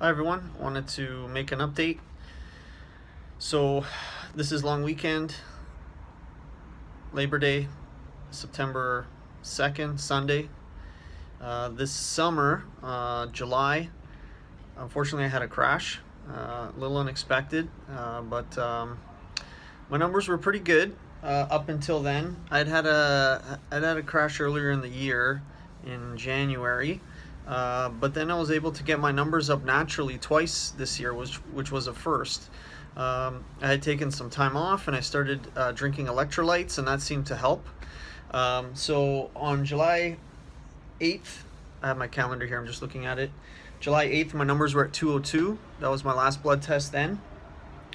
Hi everyone, wanted to make an update. So this is long weekend, Labor Day, September 2nd, Sunday. This summer, July, unfortunately I had a crash, a little unexpected, but my numbers were pretty good up until then. I'd had a crash earlier in the year in January. But then I was able to get my numbers up naturally twice this year, which was a first. I had taken some time off and I started drinking electrolytes, and that seemed to help. So on July 8th, I have my calendar here, I'm just looking at it. July 8th, my numbers were at 202. That was my last blood test then.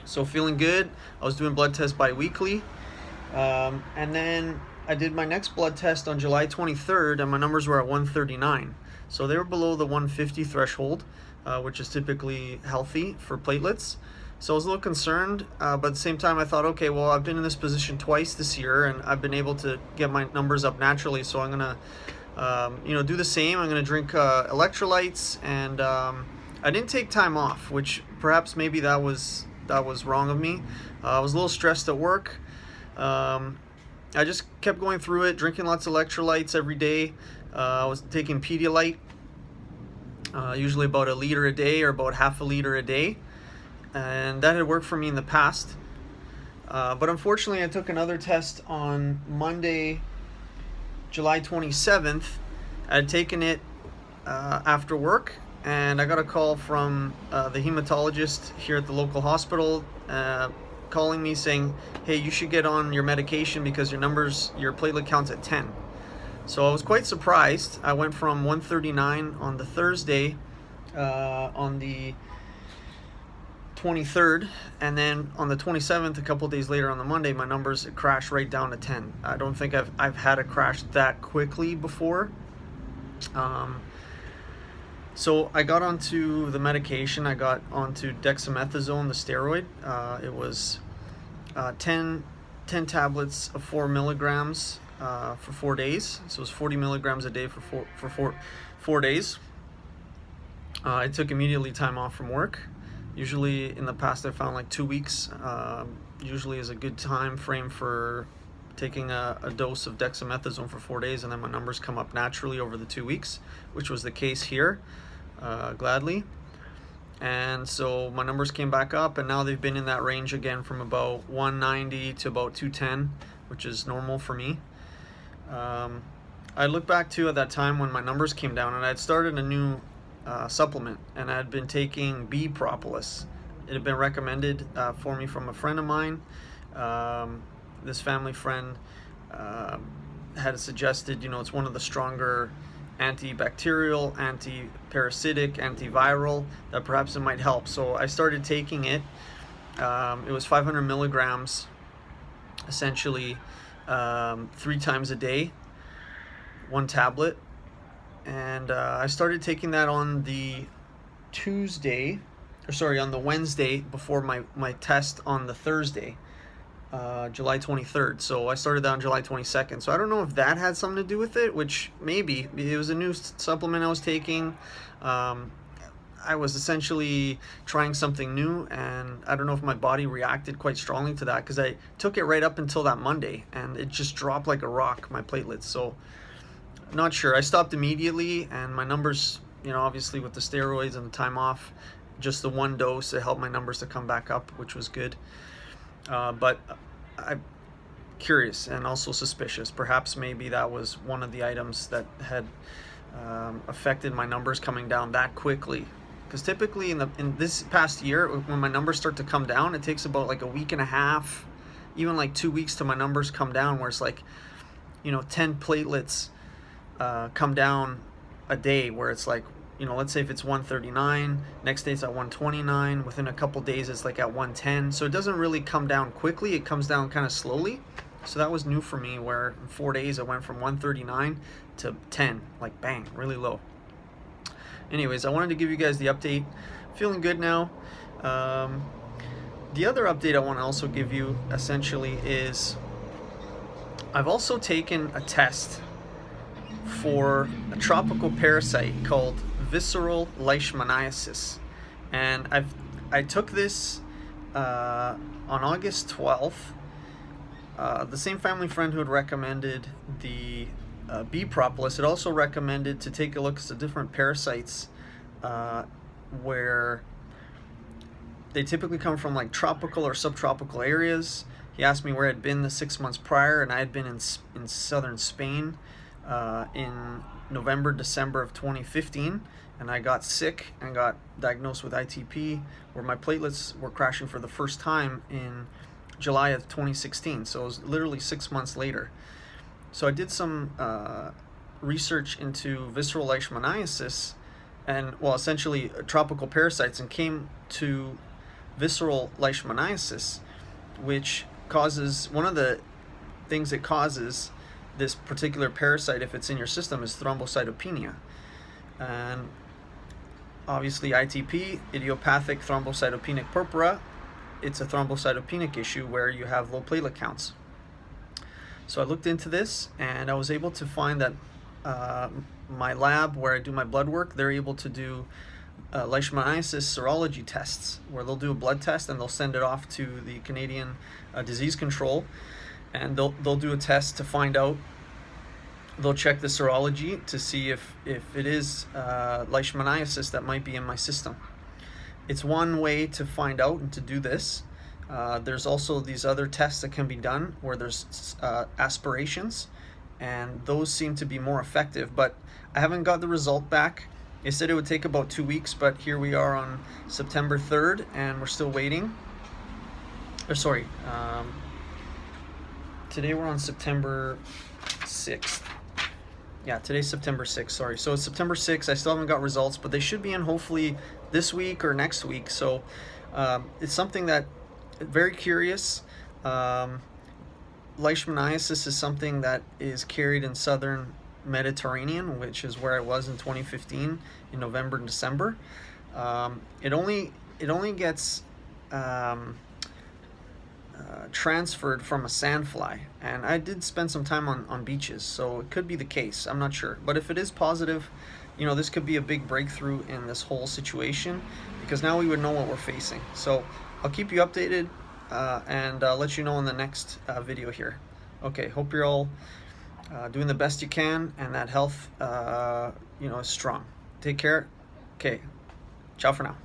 So feeling good. I was doing blood tests bi-weekly. And then I did my next blood test on July 23rd, and my numbers were at 139. So they were below the 150 threshold, which is typically healthy for platelets. So I was a little concerned, but at the same time I thought, okay, well, I've been in this position twice this year and I've been able to get my numbers up naturally, so I'm gonna do the same. I'm gonna drink electrolytes, and I didn't take time off, which perhaps maybe that was wrong of me. I was a little stressed at work. I just kept going through it, drinking lots of electrolytes every day. I was taking Pedialyte, usually about a liter a day or about half a liter a day, and that had worked for me in the past. But unfortunately, I took another test on Monday, July 27th. I had taken it after work, and I got a call from the hematologist here at the local hospital, calling me saying, hey, you should get on your medication because your platelet count's at 10. So I was quite surprised. I went from 139 on the Thursday, on the 23rd, and then on the 27th, a couple days later on the Monday, my numbers crashed right down to 10. I don't think I've had a crash that quickly before. So I got onto the medication. I got onto dexamethasone, the steroid. It was 10 tablets of 4 milligrams for 4 days. So it was 40 milligrams a day for four days. I took immediately time off from work. Usually in the past I found like 2 weeks usually is a good time frame for taking a dose of dexamethasone for 4 days, and then my numbers come up naturally over the 2 weeks, which was the case here, gladly. And so my numbers came back up, and now they've been in that range again from about 190 to about 210, which is normal for me. I look back to at that time when my numbers came down, and I had started a new supplement, and I had been taking Bee Propolis. It had been recommended for me from a friend of mine. This family friend had suggested, it's one of the stronger antibacterial, anti-parasitic, antiviral, that perhaps it might help. So I started taking it. It was 500 milligrams, essentially 3 times a day, 1 tablet. And I started taking that on the on the Wednesday before my test on the Thursday, July 23rd. So I started that on July 22nd. So I don't know if that had something to do with it, which maybe. It was a new supplement I was taking. I was essentially trying something new, and I don't know if my body reacted quite strongly to that, because I took it right up until that Monday and it just dropped like a rock, my platelets. So not sure. I stopped immediately, and my numbers, obviously with the steroids and the time off, just the 1 dose, it helped my numbers to come back up, which was good. But I'm curious and also suspicious. Perhaps maybe that was one of the items that had affected my numbers coming down that quickly. Because typically in this past year, when my numbers start to come down, it takes about like a week and a half, even like 2 weeks to my numbers come down, where it's like, 10 platelets come down a day, where it's like, let's say if it's 139, next day it's at 129, within a couple days it's like at 110. So it doesn't really come down quickly, it comes down kind of slowly. So that was new for me, where in 4 days I went from 139 to 10, like bang, really low. Anyways, I wanted to give you guys the update. Feeling good now. The other update I want to also give you essentially is I've also taken a test for a tropical parasite called Visceral Leishmaniasis. And I took this on August 12th. The same family friend who had recommended the Bee Propolis had also recommended to take a look at the different parasites where they typically come from like tropical or subtropical areas. He asked me where I'd been the 6 months prior, and I had been in southern Spain in November, December of 2015, and I got sick and got diagnosed with ITP, where my platelets were crashing for the first time in July of 2016. So it was literally 6 months later. So I did some research into visceral leishmaniasis, and well, essentially tropical parasites, and came to visceral leishmaniasis, which causes, one of the things that causes this particular parasite, if it's in your system, is thrombocytopenia. And obviously ITP, idiopathic thrombocytopenic purpura, it's a thrombocytopenic issue where you have low platelet counts. So I looked into this, and I was able to find that my lab where I do my blood work, they're able to do leishmaniasis serology tests, where they'll do a blood test and they'll send it off to the Canadian Disease Control, and they'll do a test to find out. They'll check the serology to see if it is leishmaniasis that might be in my system. It's one way to find out and to do this. There's also these other tests that can be done where there's aspirations, and those seem to be more effective, but I haven't got the result back. They said it would take about 2 weeks, but here we are on September 3rd, and we're still waiting. Today we're on September 6th. Yeah, today's September 6th, sorry. So it's September 6th, I still haven't got results, but they should be in hopefully this week or next week. So it's something that, very curious. Leishmaniasis is something that is carried in southern Mediterranean, which is where I was in 2015 in November and December. It only gets transferred from a sandfly, and I did spend some time on beaches, so it could be the case. I'm not sure, but if it is positive, you know, this could be a big breakthrough in this whole situation, because now we would know what we're facing. So I'll keep you updated and let you know in the next video here. Okay, hope you're all doing the best you can, and that health, you know, is strong. Take care. Okay, ciao for now.